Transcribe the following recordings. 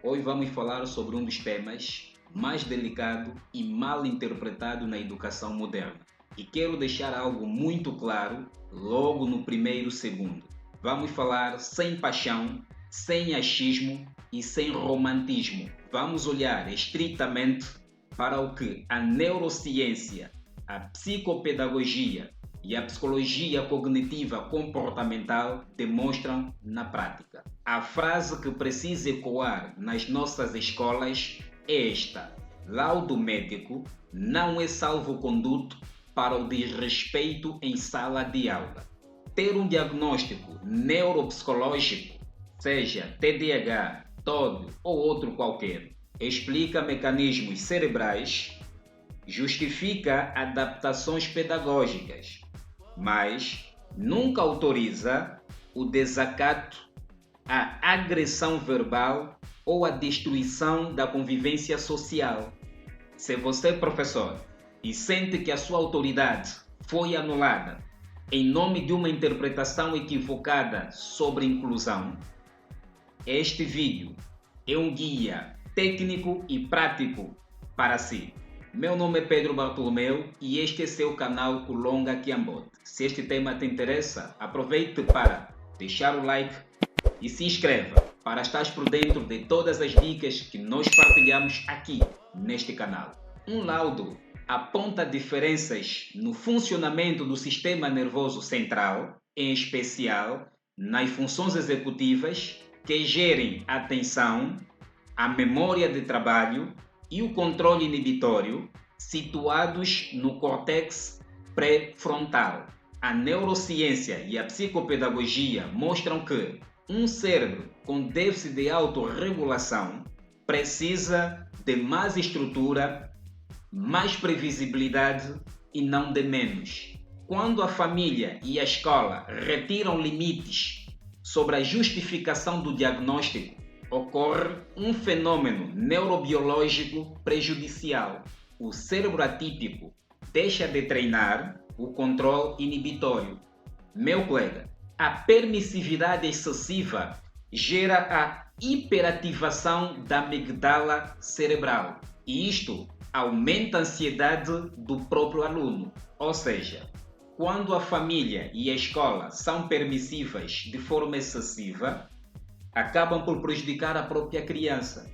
Hoje vamos falar sobre um dos temas mais delicado e mal interpretado na educação moderna. E quero deixar algo muito claro logo no primeiro segundo. Vamos falar sem paixão, sem achismo e sem romantismo. Vamos olhar estritamente para o que a neurociência, a psicopedagogia e a psicologia cognitiva comportamental demonstram na prática. A frase que precisa ecoar nas nossas escolas é esta: laudo médico não é salvo-conduto para o desrespeito em sala de aula. Ter um diagnóstico neuropsicológico, seja TDAH, TOD ou outro qualquer, explica mecanismos cerebrais, justifica adaptações pedagógicas, mas nunca autoriza o desacato, a agressão verbal ou a destruição da convivência social. Se você é professor e sente que a sua autoridade foi anulada em nome de uma interpretação equivocada sobre inclusão, este vídeo é um guia técnico e prático para si. Meu nome é Pedro Bartolomeu e este é seu canal Kulonga Kiambote. Se este tema te interessa, aproveite para deixar o like e se inscreva para estar por dentro de todas as dicas que nós partilhamos aqui neste canal. Um laudo aponta diferenças no funcionamento do sistema nervoso central, em especial nas funções executivas que gerem a atenção, a memória de trabalho e o controle inibitório, situados no córtex pré-frontal. A neurociência e a psicopedagogia mostram que um cérebro com déficit de autorregulação precisa de mais estrutura, mais previsibilidade e não de menos. Quando a família e a escola retiram limites sobre a justificação do diagnóstico, ocorre um fenômeno neurobiológico prejudicial. O cérebro atípico deixa de treinar o controle inibitório. Meu colega, a permissividade excessiva gera a hiperativação da amígdala cerebral e isto aumenta a ansiedade do próprio aluno. Ou seja, quando a família e a escola são permissivas de forma excessiva, acabam por prejudicar a própria criança.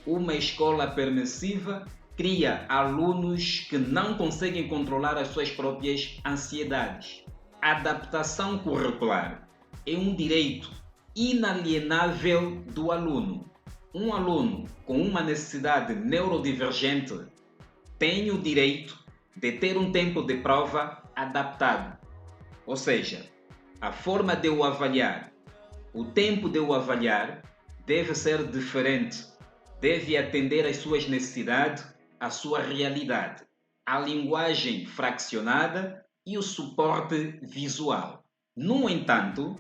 Uma escola permissiva cria alunos que não conseguem controlar as suas próprias ansiedades. A adaptação curricular é um direito inalienável do aluno. Um aluno com uma necessidade neurodivergente tem o direito de ter um tempo de prova adaptado. Ou seja, a forma de o avaliar, o tempo de o avaliar deve ser diferente, deve atender às suas necessidades, à sua realidade, a linguagem fraccionada e o suporte visual. No entanto,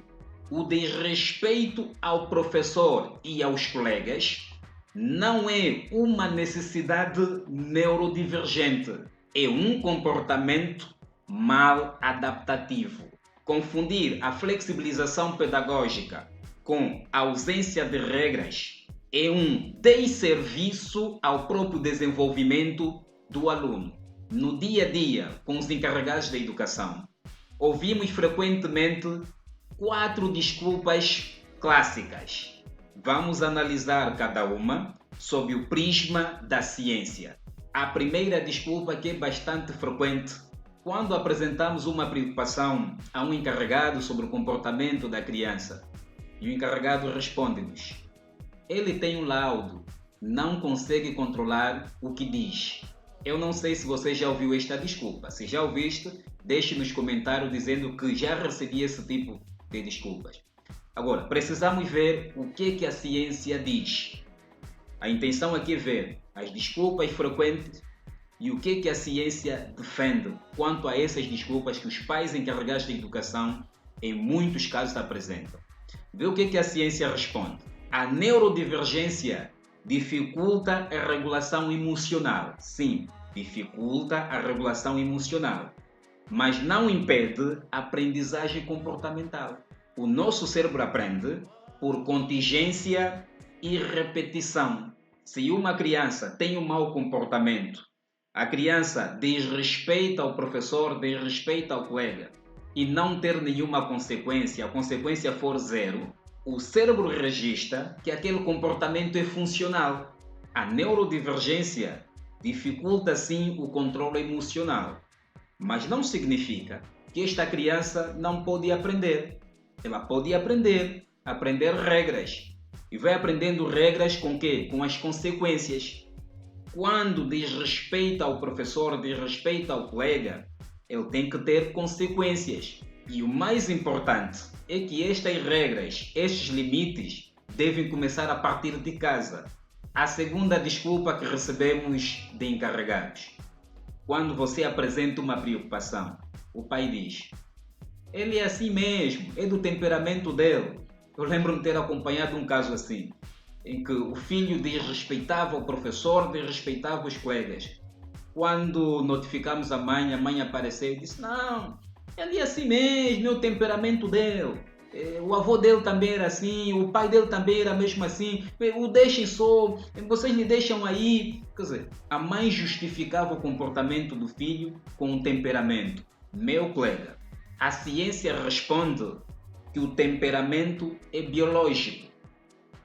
o desrespeito ao professor e aos colegas não é uma necessidade neurodivergente, é um comportamento mal adaptativo. Confundir a flexibilização pedagógica com a ausência de regras é um desserviço ao próprio desenvolvimento do aluno. No dia a dia, com os encarregados da educação, ouvimos frequentemente 4 desculpas clássicas. Vamos analisar cada uma sob o prisma da ciência. A primeira desculpa, que é bastante frequente, quando apresentamos uma preocupação a um encarregado sobre o comportamento da criança, e o encarregado responde-nos: ele tem um laudo, não consegue controlar o que diz. Eu não sei se você já ouviu esta desculpa. Se já ouviste, deixe nos comentários dizendo que já recebi esse tipo de desculpas. Agora, precisamos ver o que a ciência diz. A intenção aqui é ver as desculpas frequentes e o que a ciência defende quanto a essas desculpas que os pais encarregados da educação em muitos casos apresentam. Vê o que a ciência responde. A neurodivergência dificulta a regulação emocional. Sim, dificulta a regulação emocional, mas não impede a aprendizagem comportamental. O nosso cérebro aprende por contingência e repetição. Se uma criança tem um mau comportamento, a criança desrespeita ao professor, desrespeita ao colega e não ter nenhuma consequência, a consequência for zero, o cérebro registra que aquele comportamento é funcional. A neurodivergência dificulta sim o controle emocional, mas não significa que esta criança não pode aprender. Ela pode aprender regras. E vai aprendendo regras com quê? Com as consequências. Quando desrespeita ao professor, desrespeita ao colega, ele tem que ter consequências. E o mais importante é que estas regras, estes limites, devem começar a partir de casa. A segunda desculpa que recebemos de encarregados. Quando você apresenta uma preocupação, o pai diz: ele é assim mesmo, é do temperamento dele. Eu lembro-me de ter acompanhado um caso assim, em que o filho desrespeitava o professor, desrespeitava os colegas. Quando notificamos a mãe apareceu e disse: não, ele é assim mesmo, é o temperamento dele. O avô dele também era assim, o pai dele também era mesmo assim. O deixem só, vocês lhe deixam aí. Quer dizer, a mãe justificava o comportamento do filho com o temperamento. Meu colega, a ciência responde que o temperamento é biológico,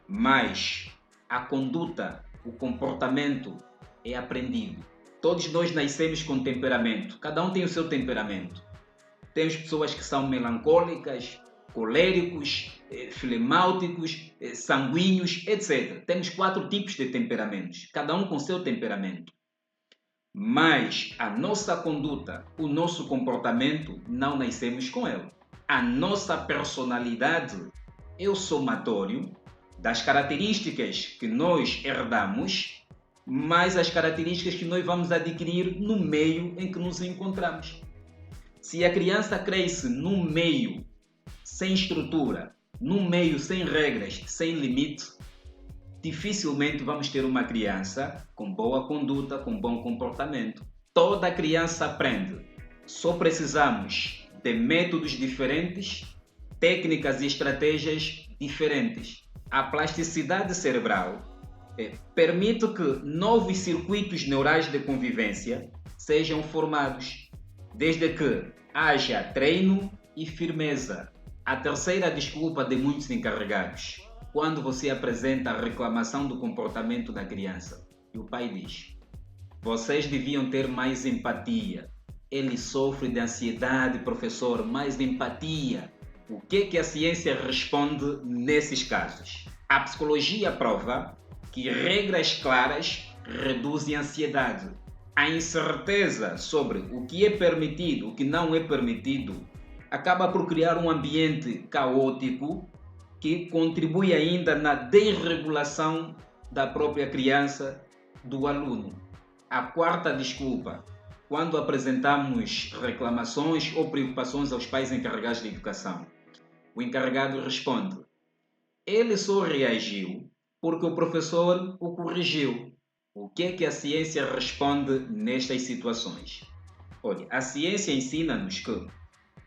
mas a conduta, o comportamento é aprendido. Todos nós nascemos com temperamento, cada um tem o seu temperamento. Temos pessoas que são melancólicas, coléricos, flemáuticos, sanguíneos, etc. Temos 4 tipos de temperamentos, cada um com seu temperamento. Mas a nossa conduta, o nosso comportamento, não nascemos com ele. A nossa personalidade é o somatório das características que nós herdamos, mais as características que nós vamos adquirir no meio em que nos encontramos. Se a criança cresce num meio sem estrutura, num meio sem regras, sem limite, dificilmente vamos ter uma criança com boa conduta, com bom comportamento. Toda criança aprende. Só precisamos de métodos diferentes, técnicas e estratégias diferentes. A plasticidade cerebral permite que novos circuitos neurais de convivência sejam formados, desde que haja treino e firmeza. A terceira desculpa de muitos encarregados, quando você apresenta a reclamação do comportamento da criança e o pai diz: vocês deviam ter mais empatia. Ele sofre de ansiedade, professor, mais empatia. O que a ciência responde nesses casos? A psicologia prova que regras claras reduzem a ansiedade. A incerteza sobre o que é permitido, o que não é permitido, acaba por criar um ambiente caótico que contribui ainda na desregulação da própria criança, do aluno. A quarta desculpa, quando apresentamos reclamações ou preocupações aos pais encarregados de educação, o encarregado responde: ele só reagiu porque o professor o corrigiu. O que a ciência responde nestas situações? Olha, a ciência ensina-nos que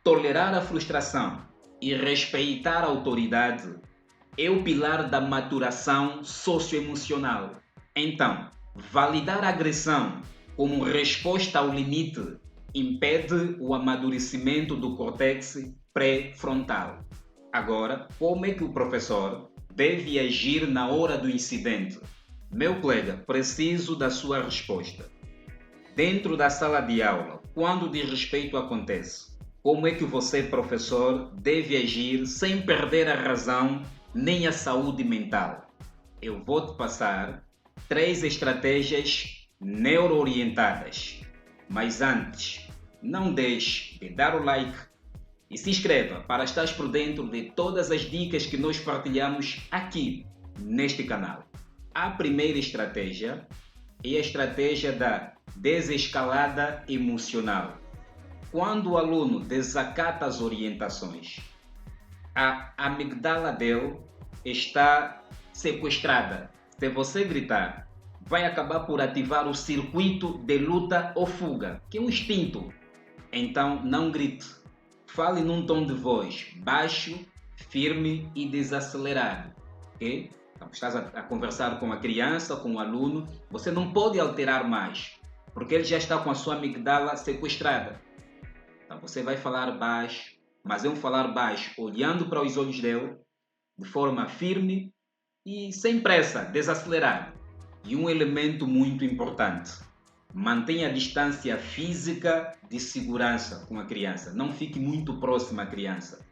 tolerar a frustração e respeitar a autoridade é o pilar da maturação socioemocional. Então, validar a agressão como resposta ao limite impede o amadurecimento do córtex pré-frontal. Agora, como é que o professor deve agir na hora do incidente? Meu colega, preciso da sua resposta. Dentro da sala de aula, quando o desrespeito acontece, como é que você, professor, deve agir sem perder a razão nem a saúde mental? Eu vou te passar 3 estratégias neuroorientadas. Mas antes, não deixe de dar o like e se inscreva para estar por dentro de todas as dicas que nós partilhamos aqui neste canal. A primeira estratégia é a estratégia da desescalada emocional. Quando o aluno desacata as orientações, a amígdala dele está sequestrada. Se você gritar, vai acabar por ativar o circuito de luta ou fuga, que é um instinto. Então não grite. Fale num tom de voz baixo, firme e desacelerado. Okay? Então, estás a conversar com a criança, com o aluno, você não pode alterar mais, porque ele já está com a sua amigdala sequestrada. Então, você vai falar baixo, mas é um falar baixo, olhando para os olhos dele, de forma firme e sem pressa, desacelerado. E um elemento muito importante, mantenha a distância física de segurança com a criança. Não fique muito próximo à criança.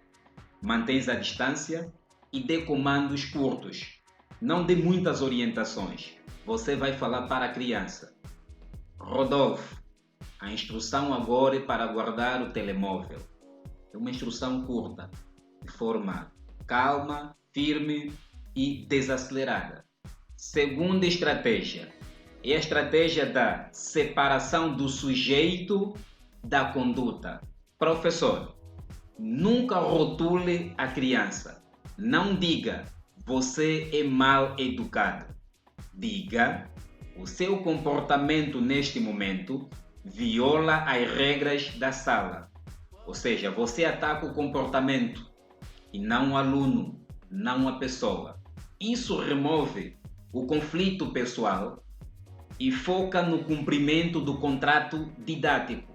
Mantenha a distância e dê comandos curtos. Não dê muitas orientações. Você vai falar para a criança. Rodolfo, a instrução agora é para guardar o telemóvel. É uma instrução curta, de forma calma, firme e desacelerada. Segunda estratégia é a estratégia da separação do sujeito da conduta. Professor, nunca rotule a criança. Não diga, você é mal educado. Diga, o seu comportamento neste momento viola as regras da sala. Ou seja, você ataca o comportamento e não o aluno, não a pessoa. Isso remove o conflito pessoal e foca no cumprimento do contrato didático.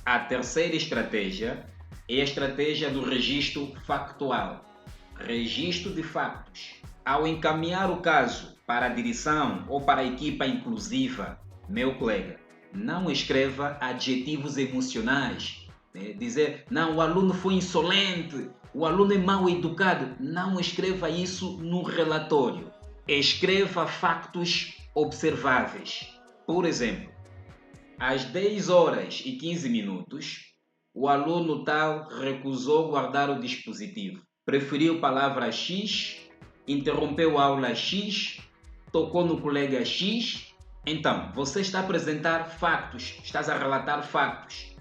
A terceira estratégia é a estratégia do registro factual. Registro de factos. Ao encaminhar o caso para a direção ou para a equipa inclusiva, meu colega, não escreva adjetivos emocionais. Dizer, não, o aluno foi insolente, o aluno é mal educado. Não escreva isso no relatório. Escreva factos observáveis. Por exemplo, às 10 horas e 15 minutos, o aluno tal recusou guardar o dispositivo. Preferiu palavra X, interrompeu a aula X, tocou no colega X. Então, você está a apresentar factos, estás a relatar factos.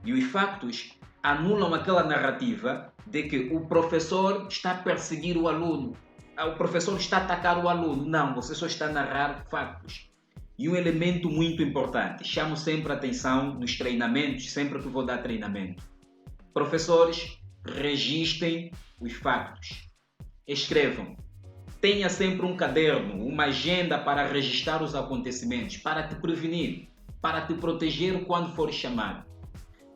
E os factos anulam aquela narrativa de que o professor está a perseguir o aluno, o professor está a atacar o aluno. Não, você só está a narrar factos. E um elemento muito importante, chamo sempre a atenção nos treinamentos, sempre que vou dar treinamento. Professores, registrem os factos. Escrevam. Tenha sempre um caderno, uma agenda para registrar os acontecimentos, para te prevenir, para te proteger quando for chamado.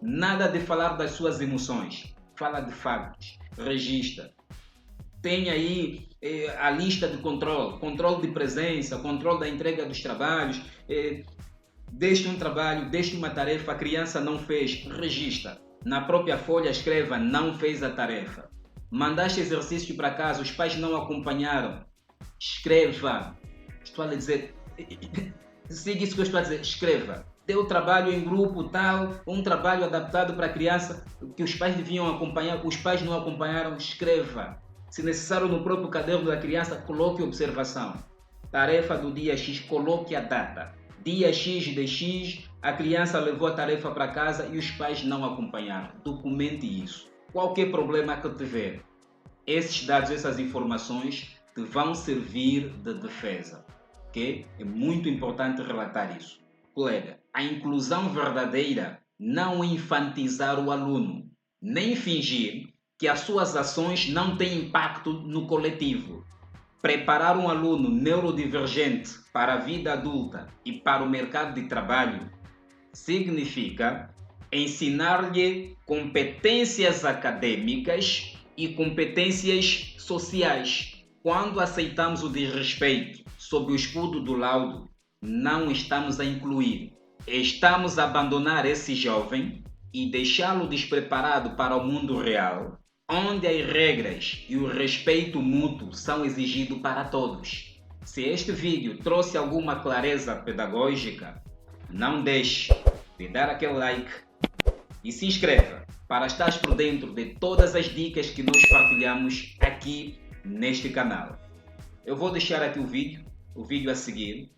Nada de falar das suas emoções. Fala de factos. Registra. Tem aí a lista de controle de presença, controle da entrega dos trabalhos. Deixe um trabalho, deixe uma tarefa, a criança não fez, registra. Na própria folha escreva, não fez a tarefa. Mandaste exercício para casa, os pais não acompanharam. Escreva. Estou a dizer, siga isso que eu estou a dizer, escreva. Deu trabalho em grupo tal, um trabalho adaptado para a criança que os pais deviam acompanhar, os pais não acompanharam, escreva. Se necessário, no próprio caderno da criança, coloque observação. Tarefa do dia X, coloque a data. Dia X de X, a criança levou a tarefa para casa e os pais não acompanharam. Documente isso. Qualquer problema que tiver, esses dados, essas informações te vão servir de defesa. Okay? É muito importante relatar isso. Colega, a inclusão verdadeira não é infantizar o aluno, nem fingir que as suas ações não têm impacto no coletivo. Preparar um aluno neurodivergente para a vida adulta e para o mercado de trabalho significa ensinar-lhe competências acadêmicas e competências sociais. Quando aceitamos o desrespeito sob o escudo do laudo, não estamos a incluir. Estamos a abandonar esse jovem e deixá-lo despreparado para o mundo real, onde as regras e o respeito mútuo são exigidos para todos. Se este vídeo trouxe alguma clareza pedagógica, não deixe de dar aquele like e se inscreva para estar por dentro de todas as dicas que nós partilhamos aqui neste canal. Eu vou deixar aqui o vídeo a seguir,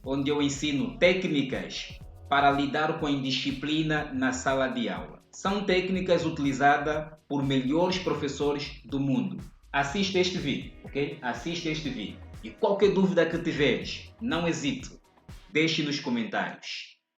onde eu ensino técnicas para lidar com a indisciplina na sala de aula. São técnicas utilizadas por melhores professores do mundo. Assista este vídeo, ok? Assista este vídeo. E qualquer dúvida que tiveres, não hesite, deixe nos comentários.